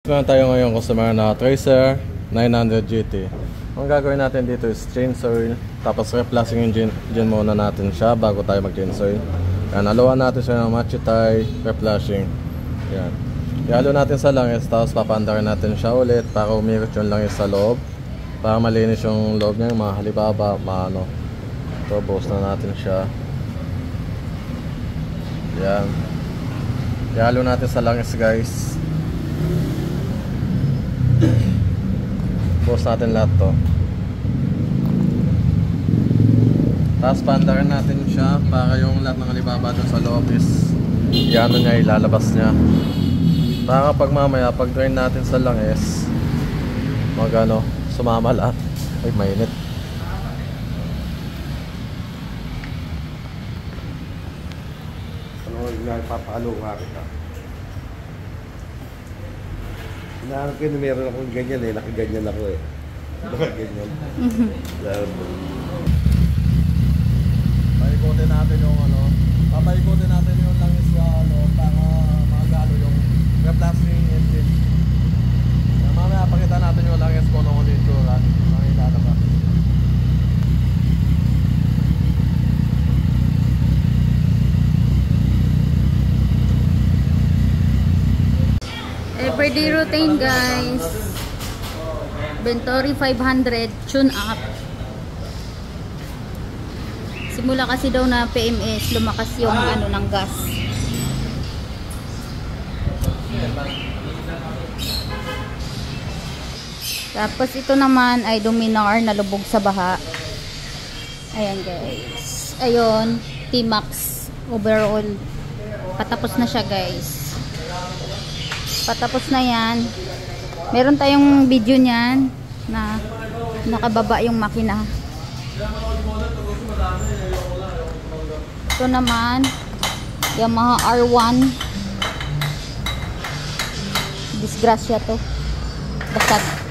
Meron tayo ngayon customer na Tracer 900 GT. Ang gagawin natin dito is change oil, tapos replacing yung engine muna natin siya bago tayo mag change oil. Yan, haluan natin siya ng matchitay, replacing. Yan. Ihalo natin sa langis, tapos papandarin natin siya ulit para umirot yung langis sa loob. Para malinis yung loob niya, yung mga halibaba, maano. So, buhos na natin siya. Yan. Ihalo natin sa langis, guys. Buhos natin lahat to. Tapos pandarin natin siya para yung lahat ng alibaba dun sa loob is iano niya, ilalabas niya. Para kapag mamaya, pag drain natin sa langis, magano, sumama lahat. Ay, mainit. Ano, nagpapalo nga kita. Hinahanap ko yung meron akong ganyan eh, nakaganyan ako eh. Nakaganyan. Paikutin natin yung ano, papaikutin natin yung langis sa ano, para magalo yung replacing engine. Mamaya pakita natin yung langis kung ano ulit yung ilalabas. Everyday routine, guys. Bentori 500 tune up. Simula kasi daw na PMS, lumakas yung ano ng gas. Tapos ito naman ay Dominar na lubog sa baha. Ayan, guys. Ayun, T-Max overall. Patapos na siya, guys. Patapos na yan. Meron tayong video niyan na nakababa yung makina. Ito naman Yamaha R1. Disgrasya to. Basag.